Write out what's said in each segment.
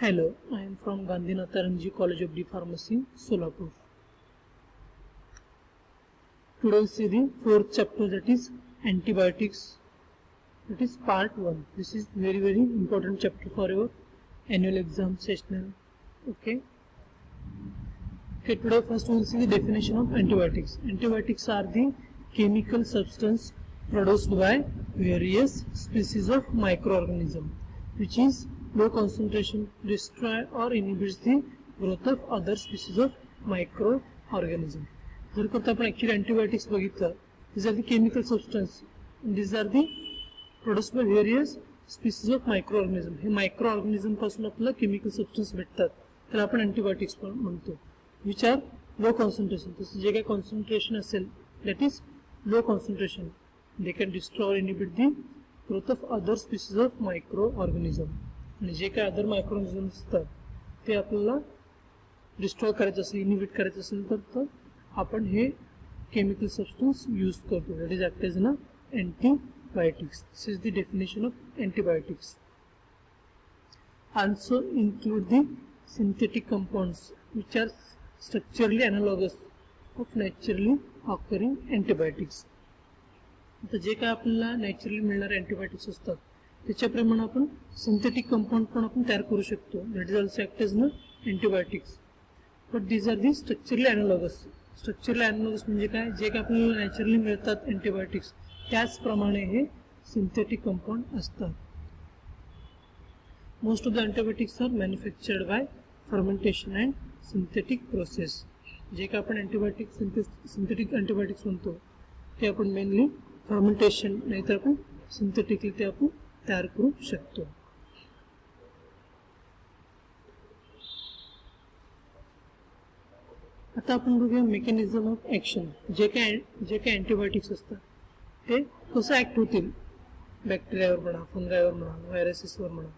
Hello, I am from Gandhinath Ranji College of D Pharmacy, Solapur. Today we see the fourth chapter, that is antibiotics. That is part 1. This is very important chapter for your annual exam sessional. Okay, today first we will see the definition of antibiotics. Antibiotics are the chemical substance produced by various species of microorganism which is low concentration, destroy or inhibits the growth of other species of microorganism. जर करता आपण actually antibiotics बघितलं, these are the chemical substance and these are the produced by various species of microorganism. हे मायक्रोऑर्गॅनिझम पासून आपल्याला chemical substance भेटतात, त्याला आपण antibiotics म्हणतो. विच आर लो कॉन्सन्ट्रेशन, तसं जे काही कॉन्सन्ट्रेशन असेल that is low concentration, they can destroy और inhibit the growth of other species of microorganism. आणि जे काही अदर मायक्रोऑर्गॅनिझम असतात ते आपल्याला डिस्ट्रॉय करायचं असेल, इनहिबिट करायचं असेल तर आपण हे केमिकल सबस्टन्स यूज करतो, that is act as a antibiotics. This is the definition of antibiotics. Also include the synthetic compounds which are structurally analogous of naturally occurring antibiotics. आता जे काय आपल्याला नॅचरली मिळणारे अँटीबायोटिक्स असतात त्याच्याप्रमाणे आपण सिंथेटिक कंपाऊंड पण आपण तयार करू शकतो, that is also act as an antibiotics. But these are the structurally analogous. Structurally analogous म्हणजे काय, जे काय आपल्याला नॅचरली मिळतात अँटीबायोटिक्स त्याचप्रमाणे हे सिंथेटिक कंपाऊंड असतात. Most of the antibiotics are manufactured by fermentation and synthetic process. जे काय आपण अँटीबायोटिक सिंथेटिक अँटीबायोटिक्स म्हणतो ते आपण मेनली फर्मेंटेशन नाहीतर आपण सिंथेटिकली ते आपण तयार करू शकतो. आता आपण बघूया मेकॅनिझम ऑफ ऍक्शन. जे काही अँटीबायोटिक्स असतात ते कसं ऍक्ट होतील, बॅक्टेरियावर म्हणा, फंगायवर म्हणा, व्हायरसेसवर म्हणा,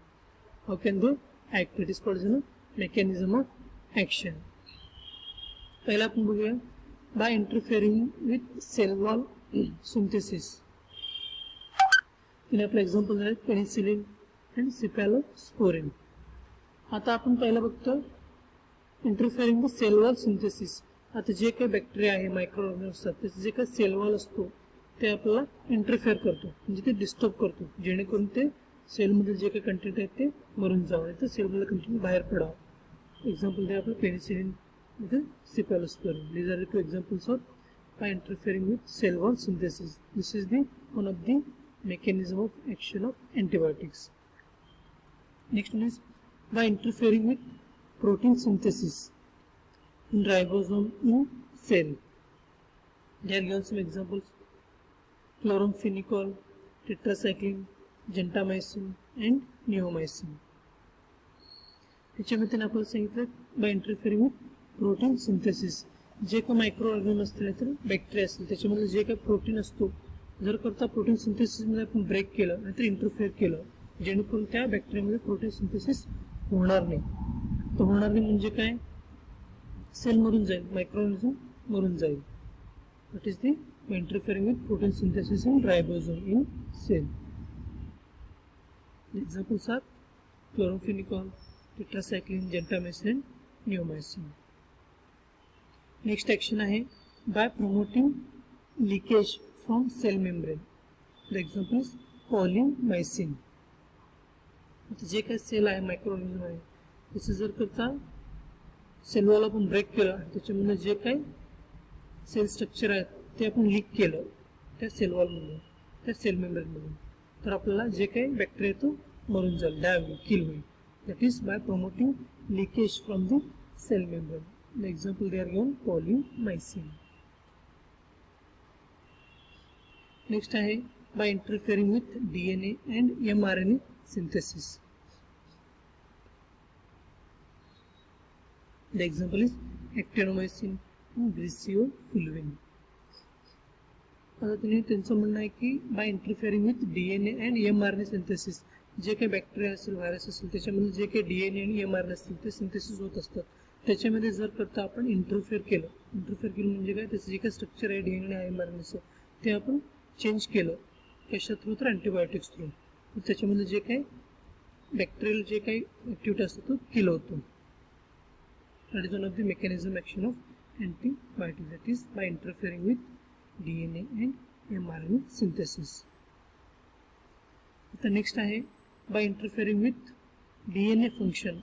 how can they act, it is called mechanism of action. पहिला आपण बघूया by interfering with cell wall synthesis. तिने आपलं एक्झाम्पल आहेत पेनिसिलिन अँड सिफॅलोस्पोरिन. आता आपण पहिला बघतो इंटरफेअरिंग विथ सेल वॉल सिंथेसिस. आता जे काही बॅक्टेरिया आहे, मायक्रोऑर्गॅनिझम असतात, त्याचे जे काही सेल वॉल असतो ते आपल्याला इंटरफेअर करतो, म्हणजे ते डिस्टर्ब करतो, जेणेकरून ते सेलमधील जे काही कंटेंट आहेत ते मरून जावं नाही तर सेलमधलं कंटेंट बाहेर पडावं. एक्झाम्पल द्या आपलं penicillin with cephalosporin. These are the two examples of by interfering with cell wall synthesis. This is the one of the mechanism of action of antibiotics. Next one is by interfering with protein synthesis in ribosome in cell. There are given some examples: chloramphenicol, tetracycline, gentamicin and neomycin. याच्यामध्ये आपण सांगितलं bye interfering with protein synthesis. जे काही micro organism असतील तर bacteria असतील त्याच्यामध्ये जे काही प्रोटीन असतो, जर करता प्रोटीन सिंथेसिसमध्ये आपण ब्रेक केलं नाहीतर इंटरफेअर केलं जेणेकरून त्या बॅक्टेरियामध्ये प्रोटीन सिंथेसिस होणार नाही. तर होणार नाही म्हणजे काय, सेल मरून जाईल, मायक्रोऑर्गॅनिझम मरून जाईल. That is the interfering with protein synthesis in ribosome in cell. Examples are chloramphenicol, tetracycline, gentamicin and neomycin. Next action आहे by promoting leakage from cell membrane. The example is polymyxin. आता जे काही cell आहे, मायक्रोऑर्गॅनिझम आहे, त्याचं जर करता cell wall आपण break केलं, त्याच्यामधलं जे काही सेल स्ट्रक्चर आहे ते आपण लीक केलं त्या सेल वॉलमधून, त्या सेल मेम्ब्रेनमधून, तर आपल्याला जे काही बॅक्टेरिया तो मरून जाईल, डाय होईल, किल होईल. That is by promoting leakage from the cell membrane. The example they are given polymyxin. Next आहे by interfering with DNA and mRNA synthesis. The example is actinomycin and griseofulvin. आता तुम्ही त्यांचं म्हणणं आहे की by interfering with DNA and mRNA synthesis, जे काही bacteria असेल, व्हायरस असेल, त्याच्यामध्ये जे काही DNA आणि mRNA असतील ते सिंथेसिस होत असतात, त्याच्यामध्ये जर करता आपण इंटरफेअर केलं म्हणजे काय, त्याचं जे काही स्ट्रक्चर आहे DNA आणि mRNAचं ते आपण चेंज केलं कशा थ्रू, तर अँटीबायोटिक्स थ्रू. त्याच्यामध्ये जे काही बॅक्टेरियल जे काही ॲक्टिव्हिटी असतो तो किल होतो. That is one of the mechanism action of antibiotic, that is by interfering with DNA and mRNA synthesis. आता नेक्स्ट आहे by interfering with DNA function.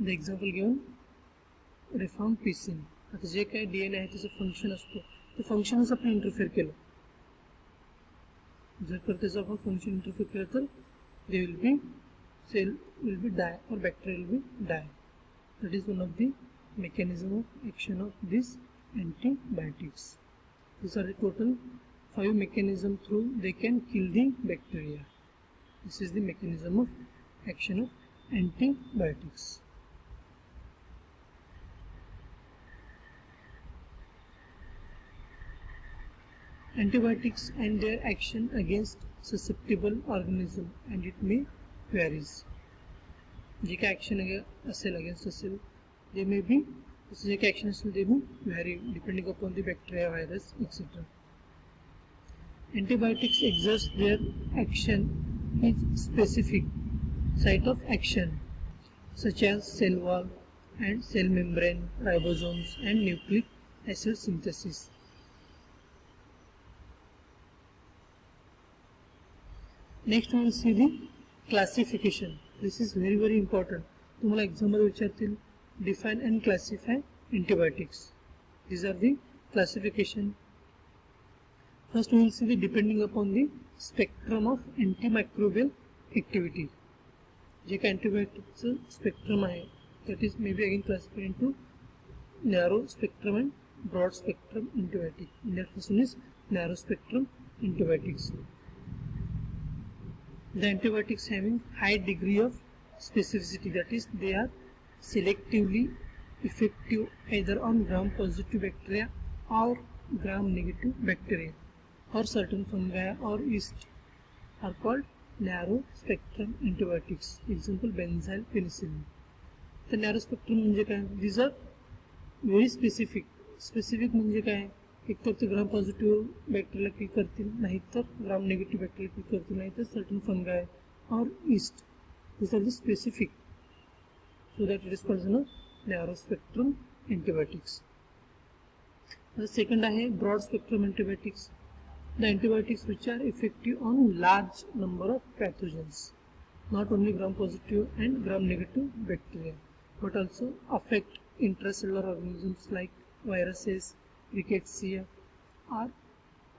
The example घेऊन rifampicin. आता जे काही DNA आहे त्याचं फंक्शन असतो ते फंक्शनच आपण इंटरफिअर केलं, जर त्याचं आपण फंक्शन इंटरफिअर केलं तर they will be cell will be die or bacteria will be die. That is one of the mechanism of action of these antibiotics. These are the total 5 mechanisms through they can kill the bacteria. This is the mechanism of action of antibiotics. Antibiotics and their action against susceptible organism, and it may varies. जे काय action असेल against असेल they may be, जे काय action असेल they may vary depending upon the bacteria, virus etcetera. Antibiotics exert their action in specific site of action such as cell wall and cell membrane, ribosomes and nucleic acid synthesis. Next we will see the classification. This is very important. तुम्हाला exam मध्ये विचारतील define and classify antibiotics. These are the classification. First we will see the depending upon the spectrum of antimicrobial activity. जे काय antibioticचं spectrum आहे that is maybe again classified into narrow spectrum and broad spectrum antibiotic. That first one is narrow spectrum antibiotics. The antibiotics having high degree of specificity, that is they are selectively effective either on gram-positive bacteria or gram-negative bacteria, or certain fungi or yeast are called narrow spectrum antibiotics. Example benzyl penicillin. The narrow spectrum म्हणजे काय? These are very specific. Specific म्हणजे काय? एक तर ते ग्राम positive bacteria किल करतील, नाहीतर ग्राम negative bacteria किल करतील, नाहीतर सर्टन फंगाय और yeast. This are the specific, so that it is called narrow spectrum antibiotics. Second आहे broad spectrum antibiotics. The antibiotics which are effective on large number of pathogens, not only gram positive and gram negative bacteria but also affect intracellular organisms like viruses, rickettsia are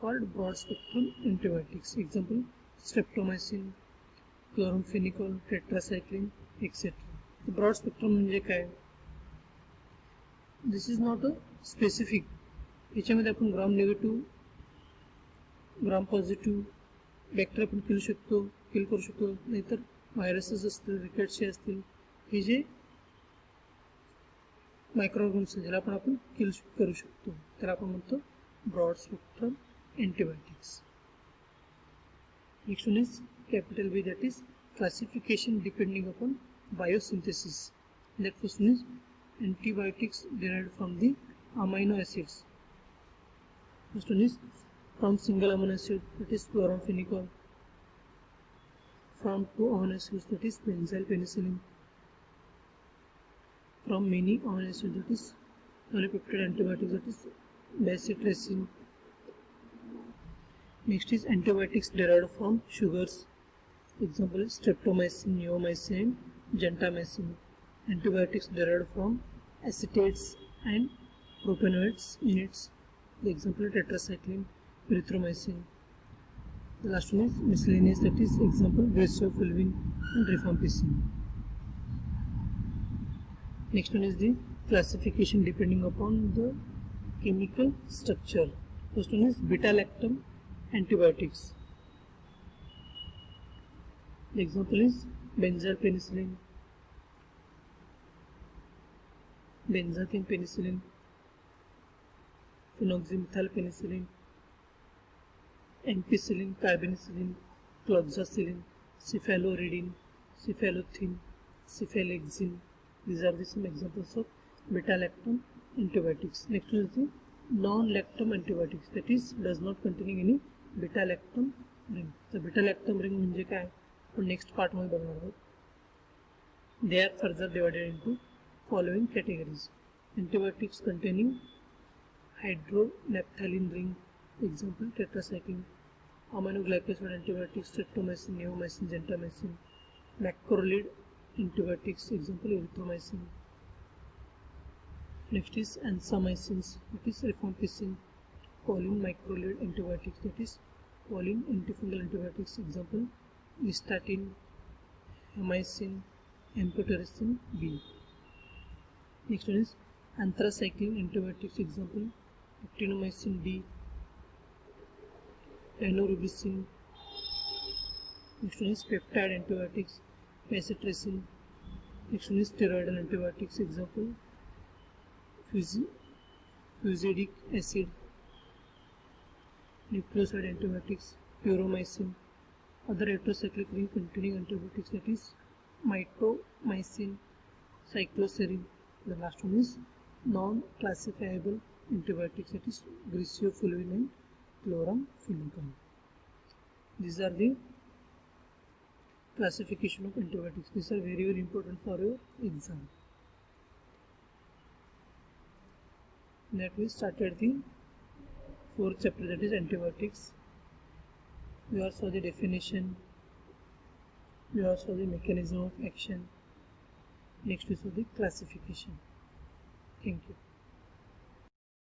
called broad spectrum antibiotics. Example streptomycin, chloramphenicol, tetracycline, etc. The broad spectrum म्हणजे काय? This is not a specific. याच्यामध्ये आपण ग्राम negative, ग्राम positive bacteria पण किल करू शकतो, नाहीतर viruses असतील, rickettsia असतील, हे जे मायक्रो ऑर्गॅनिम्स ज्याला आपण किल करू शकतो त्याला आपण म्हणतो broad spectrum antibiotics. Next one is capital B, that is classification depending upon biosynthesis. That first one is antibiotics derived from the amino acids. First one is from single amino acid, that is chloramphenicol. From two amino acids, that is benzyl penicillin. From many amino acids, that is polypeptide antibiotics, that is bacitracin. Next is antibiotics derived from sugars. Example is streptomycin, neomycin and gentamicin. Antibiotics derived from acetates and propanoids units. The example is tetracycline, erythromycin. The last one is miscellaneous, that is example graciofulvin and rifampicin. Next one is the classification depending upon the chemical structure. First one is beta-lactam antibiotics. The example is benzyl penicillin, benzathine penicillin, phenoxymethyl penicillin, ampicillin, carbanicillin, cloxacillin, cephaloridin, cephalothin, cephalexin. These are the some examples of beta-lactam antibiotics. Next is the non-lactam antibiotics, that is does not containing any beta-lactam ring. The beta-lactam ring म्हणजे काय आपण next part मध्ये बघणार आहोत. They are further divided into following categories: antibiotics containing hydronaphthalene ring, example tetracycline; aminoglycoside antibiotics, streptomycin, neomycin, gentamicin; macrolide antibiotics, example erythromycin. Next is ansamycins, that is rifampicin; choline microlide antibiotics, that is choline antifungal antibiotics, example nystatin, amycin, amphotericin B. Next one is anthracycline antibiotics, example actinomycin D, anorubicin. Next one is peptide antibiotics, pacitrecin. Next one is steroidal antibiotics, example fusidic acid. Nucleoside antibiotics, puromycin. Other heterocyclic ring containing antibiotics, that is mitomycin, cycloserine. The last one is non-classifiable antibiotics, that is griseofulvin and chloramphenicol. These are the classification of antibiotics. These are very, very important for your exam. That we started the fourth chapter, that is antibiotics. We also saw the definition, we also saw the mechanism of action. Next we saw the classification. Thank you.